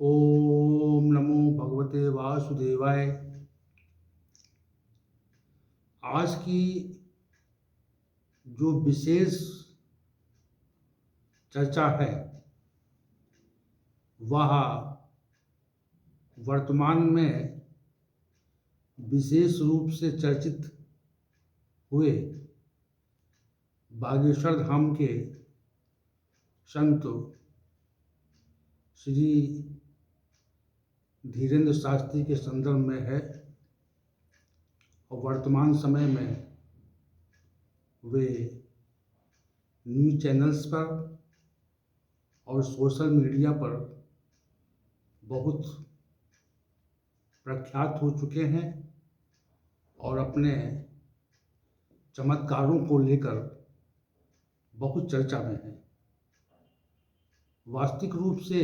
ओम नमो भगवते वासुदेवाय। आज की जो विशेष चर्चा है वह वर्तमान में विशेष रूप से चर्चित हुए बागेश्वर धाम के संत श्री धीरेन्द्र शास्त्री के संदर्भ में है। और वर्तमान समय में वे न्यूज़ चैनल्स पर और सोशल मीडिया पर बहुत प्रख्यात हो चुके हैं और अपने चमत्कारों को लेकर बहुत चर्चा में हैं। वास्तविक रूप से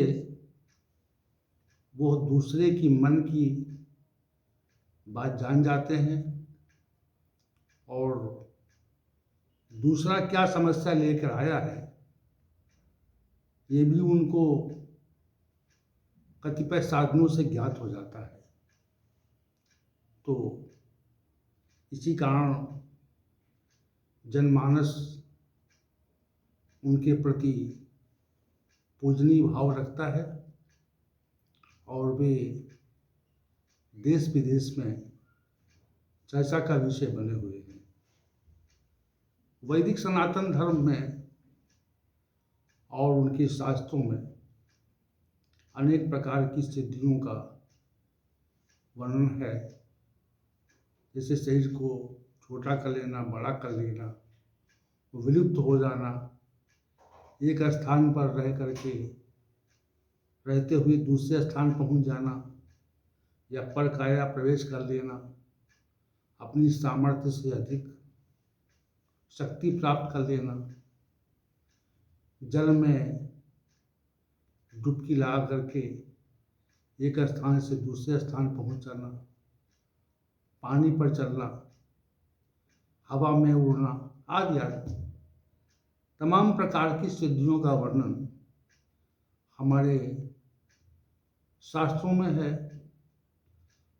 वो दूसरे की मन की बात जान जाते हैं और दूसरा क्या समस्या लेकर आया है ये भी उनको कतिपय साधनों से ज्ञात हो जाता है। तो इसी कारण जनमानस उनके प्रति पूजनीय भाव रखता है और वे देश विदेश में चर्चा का विषय बने हुए हैं। वैदिक सनातन धर्म में और उनके शास्त्रों में अनेक प्रकार की सिद्धियों का वर्णन है, जैसे शरीर को छोटा कर लेना, बड़ा कर लेना, विलुप्त हो जाना, एक स्थान पर रह करके रहते हुए दूसरे स्थान पहुंच जाना या पर काया प्रवेश कर लेना, अपनी सामर्थ्य से अधिक शक्ति प्राप्त कर लेना, जल में डुबकी लगा करके एक स्थान से दूसरे स्थान पहुंच जाना, पानी पर चलना, हवा में उड़ना आदि आदि तमाम प्रकार की सिद्धियों का वर्णन हमारे शास्त्रों में है।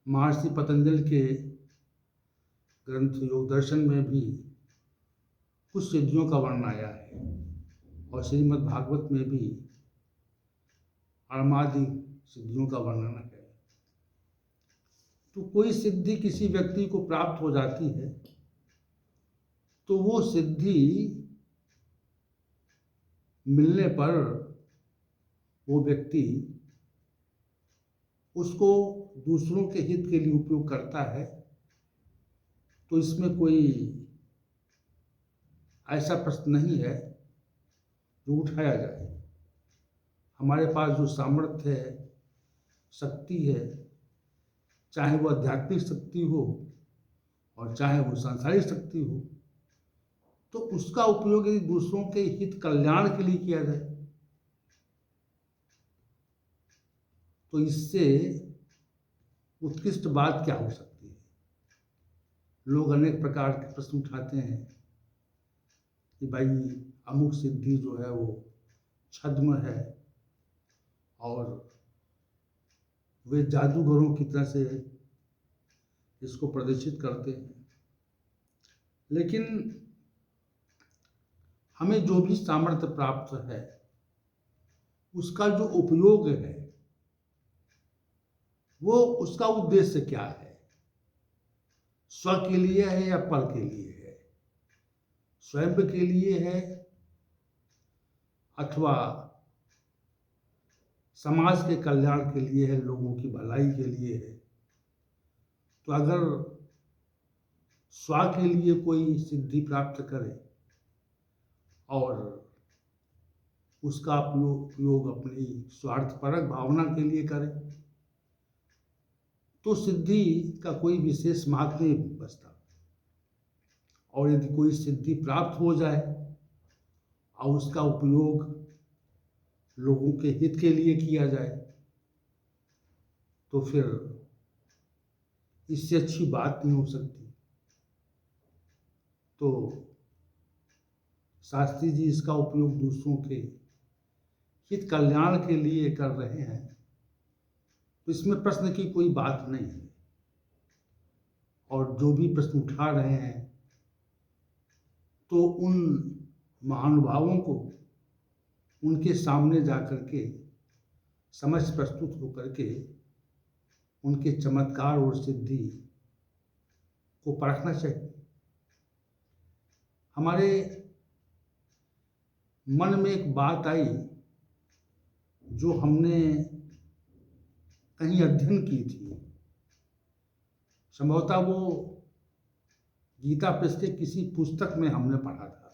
महर्षि पतंजलि के ग्रंथ योग दर्शन में भी कुछ सिद्धियों का वर्णन आया है और श्रीमद् भागवत में भी अणमादि सिद्धियों का वर्णन है। तो कोई सिद्धि किसी व्यक्ति को प्राप्त हो जाती है तो वो सिद्धि मिलने पर वो व्यक्ति उसको दूसरों के हित के लिए उपयोग करता है। तो इसमें कोई ऐसा प्रश्न नहीं है जो उठाया जाए। हमारे पास जो सामर्थ्य है, शक्ति है, चाहे वो आध्यात्मिक शक्ति हो और चाहे वो सांसारिक शक्ति हो, तो उसका उपयोग यदि दूसरों के हित कल्याण के लिए किया जाए तो इससे उत्कृष्ट बात क्या हो सकती है। लोग अनेक प्रकार के प्रश्न उठाते हैं कि भाई अमुक सिद्धि जो है वो छद्म है और वे जादूगरों की तरह से इसको प्रदर्शित करते हैं। लेकिन हमें जो भी सामर्थ्य प्राप्त है उसका जो उपयोग है वो उसका उद्देश्य क्या है, स्व के लिए है या पर के लिए है, स्वयं के लिए है अथवा समाज के कल्याण के लिए है, लोगों की भलाई के लिए है। तो अगर स्व के लिए कोई सिद्धि प्राप्त करे और उसका उपयोग अपनी स्वार्थपरक भावना के लिए करे तो सिद्धि का कोई विशेष महत्व नहीं बचता। और यदि कोई सिद्धि प्राप्त हो जाए और उसका उपयोग लोगों के हित के लिए किया जाए तो फिर इससे अच्छी बात नहीं हो सकती। तो शास्त्री जी इसका उपयोग दूसरों के हित कल्याण के लिए कर रहे हैं तो इसमें प्रश्न की कोई बात नहीं है। और जो भी प्रश्न उठा रहे हैं तो उन महानुभावों को उनके सामने जा कर के समझ प्रस्तुत होकर के उनके चमत्कार और सिद्धि को परखना चाहिए। हमारे मन में एक बात आई जो हमने कहीं अध्ययन की थी, संभवतः वो गीता प्रेस के किसी पुस्तक में हमने पढ़ा था,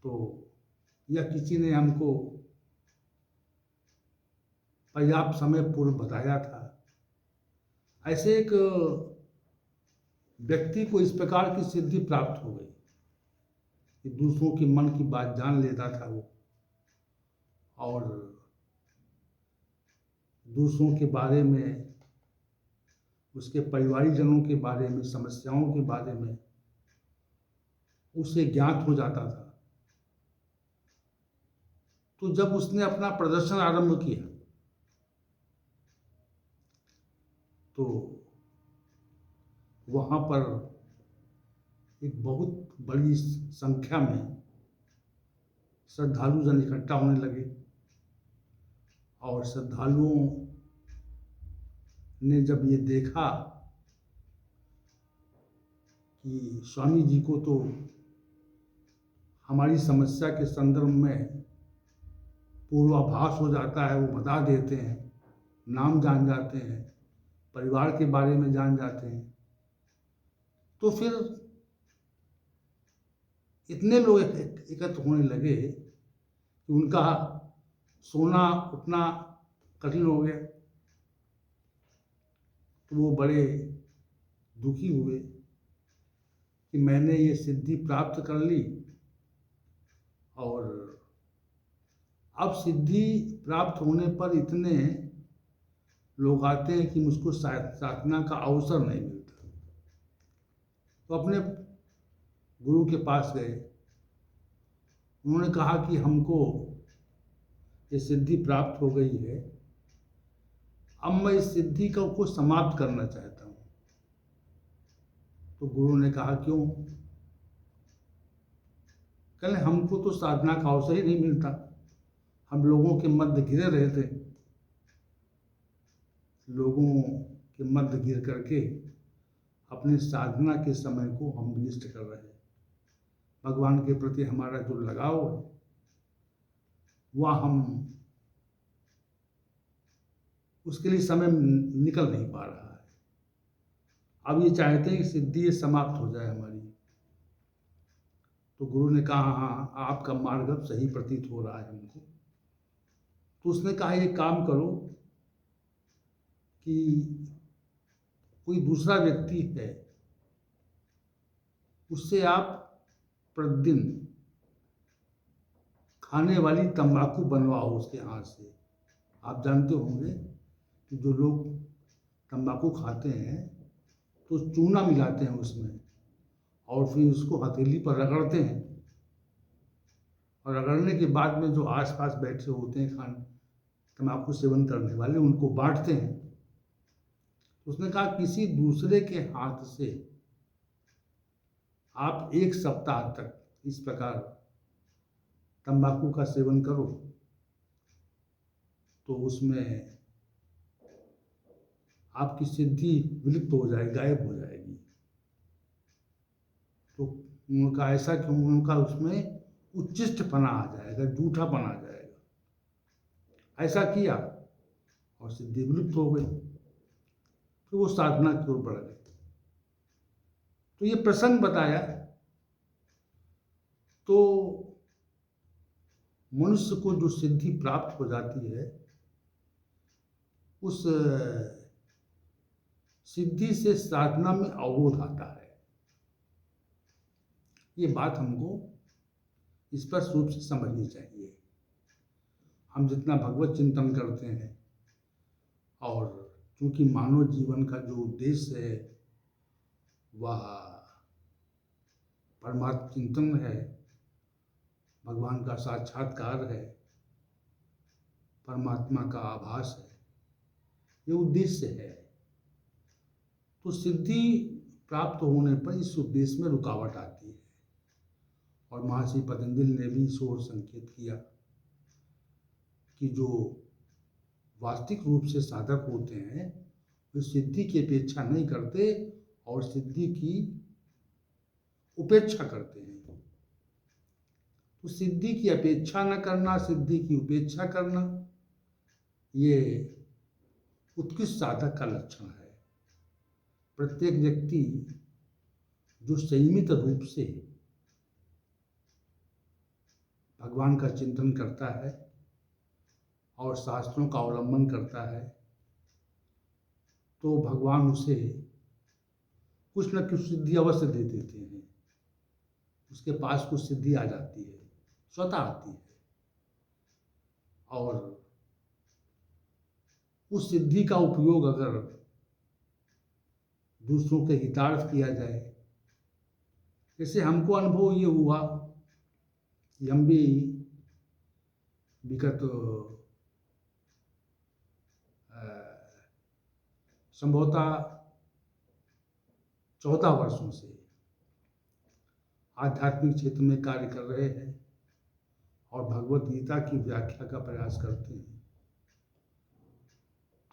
तो या किसी ने हमको पर्याप्त समय पूर्व बताया था। ऐसे एक व्यक्ति को इस प्रकार की सिद्धि प्राप्त हो गई कि दूसरों के मन की बात जान लेता था वो, और दूसरों के बारे में, उसके परिवारीजनों के बारे में, समस्याओं के बारे में उसे ज्ञात हो जाता था। तो जब उसने अपना प्रदर्शन आरंभ किया तो वहाँ पर एक बहुत बड़ी संख्या में श्रद्धालुजन इकट्ठा होने लगे, और श्रद्धालुओं ने जब ये देखा कि स्वामी जी को तो हमारी समस्या के संदर्भ में पूर्वाभास हो जाता है, वो बता देते हैं, नाम जान जाते हैं, परिवार के बारे में जान जाते हैं, तो फिर इतने लोग एकत्र होने लगे कि उनका सोना उठना कठिन हो गया। तो वो बड़े दुखी हुए कि मैंने ये सिद्धि प्राप्त कर ली, और अब सिद्धि प्राप्त होने पर इतने लोग आते हैं कि मुझको साधना का अवसर नहीं मिलता। तो अपने गुरु के पास गए, उन्होंने कहा कि हमको ये सिद्धि प्राप्त हो गई है, अब मैं इस सिद्धि को समाप्त करना चाहता हूँ। तो गुरु ने कहा क्यों? कहले हमको तो साधना का अवसर ही नहीं मिलता, हम लोगों के मध्य घिरे रहते, लोगों के मध्य घिर करके अपने साधना के समय को हम विनिष्ट कर रहे हैं। भगवान के प्रति हमारा जो लगाव है वह हम उसके लिए समय निकल नहीं पा रहा है। अब ये चाहते हैं कि सिद्धि समाप्त हो जाए हमारी। तो गुरु ने कहा हाँ, आपका मार्ग अब सही प्रतीत हो रहा है हमको। तो उसने कहा ये काम करो कि कोई दूसरा व्यक्ति है, उससे आप प्रतिदिन खाने वाली तंबाकू बनवाओ उसके हाथ से। आप जानते होंगे कि जो लोग तंबाकू खाते हैं तो चूना मिलाते हैं उसमें, और फिर उसको हथेली पर रगड़ते हैं, और रगड़ने के बाद में जो आसपास बैठे होते हैं तंबाकू सेवन करने वाले, उनको बांटते हैं। उसने कहा किसी दूसरे के हाथ से आप 1 सप्ताह तक इस प्रकार तंबाकू का सेवन करो तो उसमें आपकी सिद्धि विलुप्त हो जाएगी, गायब हो जाएगी। तो उनका ऐसा क्यों? उनका उसमें उच्छिष्टपना आ जाएगा, जूठापना आ जाएगा। ऐसा किया और सिद्धि विलुप्त हो गई। फिर वो साधना की ओर बढ़ गए। तो ये प्रसंग बताया। तो मनुष्य को जो सिद्धि प्राप्त हो जाती है, उस सिद्धि से साधना में अवरोध आता है। ये बात हमको स्पष्ट रूप से समझनी चाहिए। हम जितना भगवत चिंतन करते हैं, और चूंकि मानव जीवन का जो उद्देश्य है वह परमात्म चिंतन है, भगवान का साक्षात्कार है, परमात्मा का आभास है, ये उद्देश्य है। तो सिद्धि प्राप्त होने पर इस उद्देश्य में रुकावट आती है। और महर्षि पतंजलि ने भी इस ओर संकेत किया कि जो वास्तविक रूप से साधक होते हैं वे सिद्धि की अपेक्षा नहीं करते और सिद्धि की उपेक्षा करते हैं। तो सिद्धि की अपेक्षा न करना, सिद्धि की उपेक्षा करना, ये उत्कृष्ट साधक का लक्षण है। प्रत्येक व्यक्ति जो संयमित रूप से भगवान का चिंतन करता है और शास्त्रों का अवलंबन करता है, तो भगवान उसे कुछ न कुछ सिद्धि अवश्य दे देते हैं। उसके पास कुछ सिद्धि आ जाती है, स्वतः आती है। और उस सिद्धि का उपयोग अगर दूसरों के हितार्थ किया जाए, जैसे हमको अनुभव ये हुआ कि हम भी विगत संभवतः 14 वर्षों से आध्यात्मिक क्षेत्र में कार्य कर रहे हैं और भगवत गीता की व्याख्या का प्रयास करते हैं।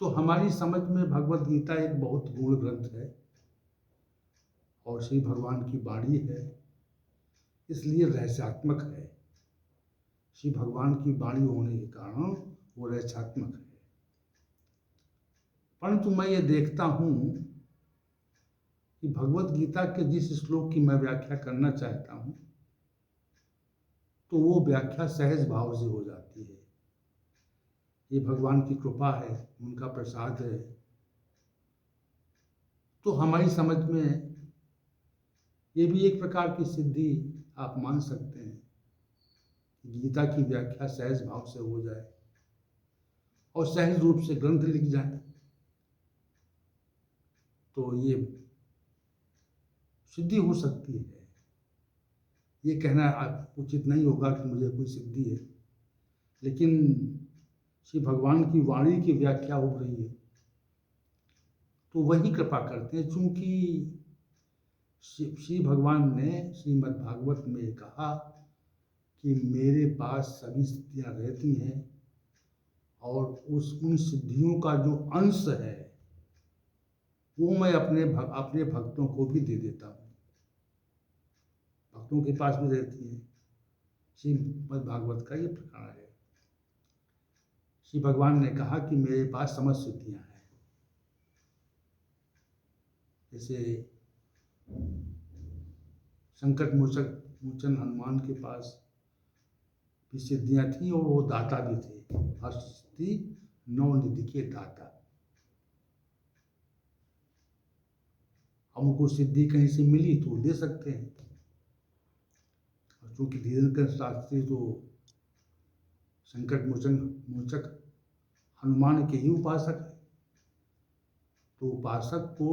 तो हमारी समझ में भगवत गीता एक बहुत गूढ़ ग्रंथ है और श्री भगवान की वाणी है, इसलिए रहस्यात्मक है। श्री भगवान की वाणी होने के कारण वो रहस्यात्मक है। परंतु मैं ये देखता हूँ कि भगवत गीता के जिस श्लोक की मैं व्याख्या करना चाहता हूँ, तो वो व्याख्या सहज भाव से हो जाती है। ये भगवान की कृपा है, उनका प्रसाद है। तो हमारी समझ में ये भी एक प्रकार की सिद्धि आप मान सकते हैं। गीता की व्याख्या सहज भाव से हो जाए और सहज रूप से ग्रंथ लिख जाए, तो ये सिद्धि हो सकती है। ये कहना उचित नहीं होगा कि मुझे कोई सिद्धि है, लेकिन श्री भगवान की वाणी की व्याख्या हो रही है तो वही कृपा करते हैं। चूंकि श्री भगवान ने श्रीमद् भागवत में कहा कि मेरे पास सभी सिद्धियां रहती हैं और उन सिद्धियों का जो अंश है वो मैं अपने भक्तों को भी दे देता हूँ। भक्तों के पास भी रहती है। श्रीमद् भागवत का ये प्रकरण है। श्री भगवान ने कहा कि मेरे पास समस्त सिद्धियां हैं। जैसे संकट मोचन हनुमान के पास भी सिद्धियां थी और वो दाता भी थे। हस्ति नवनिधि के दाता। हमको सिद्धि कहीं से मिली तो दे सकते हैं। और चूंकि धीरेन्द्र शास्त्री तो संकट मोचक हनुमान के ही उपासक है, तो उपासक को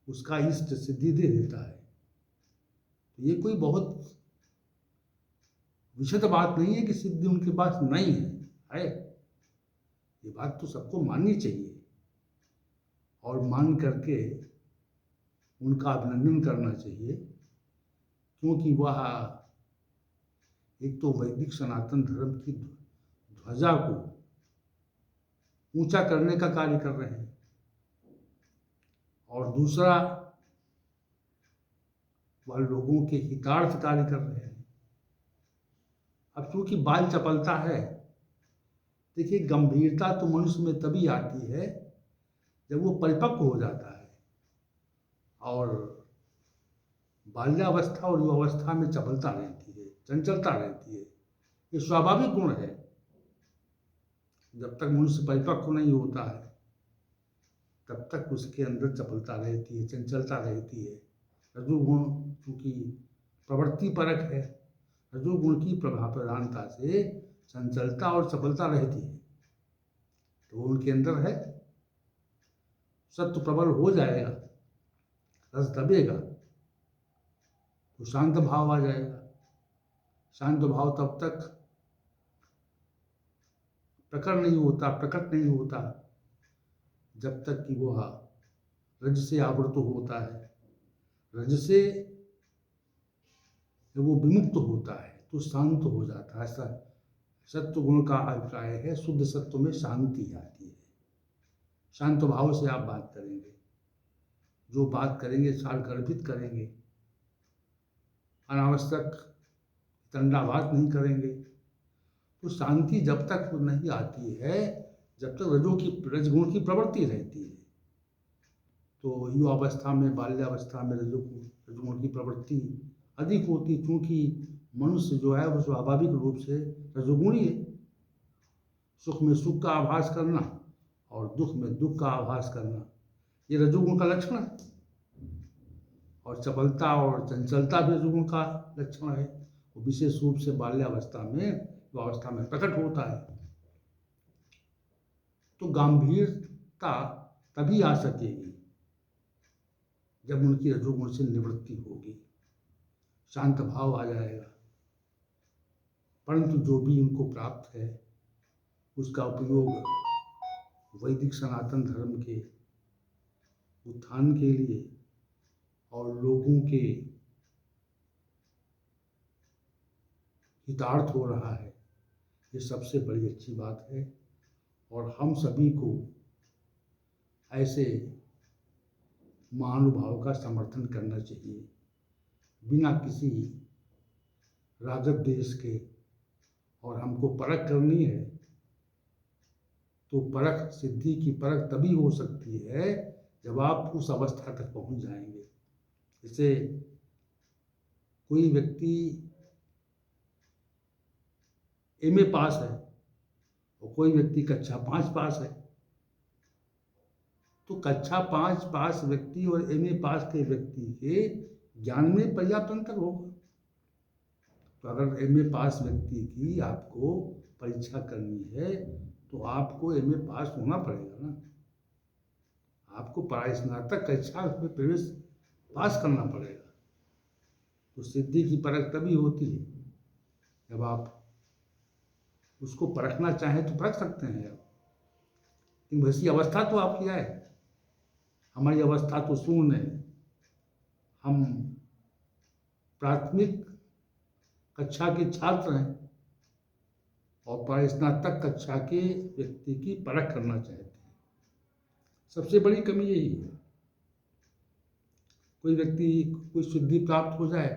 उसका इष्ट सिद्धि दे देता है। तो ये कोई बहुत विशद बात नहीं है कि सिद्धि उनके पास नहीं है। ये बात तो सबको माननी चाहिए और मान करके उनका अभिनंदन करना चाहिए, क्योंकि वह एक तो वैदिक सनातन धर्म की ध्वजा को ऊंचा करने का कार्य कर रहे हैं और दूसरा वह लोगों के हितार्थ कार्य कर रहे हैं। अब चूंकि बाल चपलता है, देखिए गंभीरता तो मनुष्य में तभी आती है जब वो परिपक्व हो जाता है, और बाल्यावस्था और युवावस्था में चपलता रहती है, चंचलता रहती है। ये स्वाभाविक गुण है। जब तक मनुष्य परिपक्व नहीं होता है तब तक उसके अंदर चपलता रहती है, चंचलता रहती है। रजोगुण चूंकि प्रवृत्ति परक है, रजोगुण की प्रधानता से चंचलता और चपलता रहती है, तो वो उनके अंदर है। सत्व प्रबल हो जाएगा, रस दबेगा तो शांत भाव आ जाएगा। शांत भाव तब तक प्रकट नहीं होता जब तक कि वह रज से आवृत होता है, रज से जब वो विमुक्त होता है तो शांत हो जाता है। ऐसा सत्व गुण का अभिप्राय है, शुद्ध सत्व में शांति आती है। शांत भाव से आप बात करेंगे, जो बात करेंगे सारगर्भित करेंगे, अनावश्यक दंडाभास नहीं करेंगे। तो शांति जब तक नहीं आती है, जब तक रजगुण की प्रवृत्ति रहती है। तो युवावस्था में, बाल्यावस्था में रजगुण की प्रवृत्ति अधिक होती, क्योंकि मनुष्य जो है वो स्वाभाविक रूप से रजोगुणी है। सुख में सुख का आभास करना और दुख में दुख का आभास करना, ये रजोगुण का लक्षण है। और चपलता और चंचलता भी रजोगुण का लक्षण है। वो विशेष रूप से बाल्यावस्था में, युवावस्था में प्रकट होता है। तो गंभीरता तभी आ सकेगी जब उनकी रजोगुण से निवृत्ति होगी, शांत भाव आ जाएगा। परंतु जो भी उनको प्राप्त है उसका उपयोग वैदिक सनातन धर्म के उत्थान के लिए और लोगों के हितार्थ हो रहा है, ये सबसे बड़ी अच्छी बात है। और हम सभी को ऐसे महानुभाव का समर्थन करना चाहिए, बिना किसी राजद देश के। और हमको परख करनी है तो परख, सिद्धि की परख तभी हो सकती है जब आप उस अवस्था तक पहुंच जाएंगे। जैसे कोई व्यक्ति एमए पास है और कोई व्यक्ति कक्षा 5 पास है, तो कक्षा 5 पास व्यक्ति और एमए पास के व्यक्ति के ज्ञान में पर्याप्त अंतर होगा। तो अगर एमए पास व्यक्ति की आपको परीक्षा करनी है तो आपको एमए पास होना पड़ेगा ना, आपको स्नातक कक्षा में प्रवेश पास करना पड़ेगा। तो सिद्धि की परख तभी होती है जब आप उसको परखना चाहें तो परख सकते हैं आप, लेकिन वैसी अवस्था तो आपकी है। हमारी अवस्था तो शून्य है। हम प्राथमिक कक्षा के छात्र हैं और स्नातक कक्षा के व्यक्ति की परख करना चाहते हैं। सबसे बड़ी कमी यही है। कोई व्यक्ति कोई सिद्धि प्राप्त हो जाए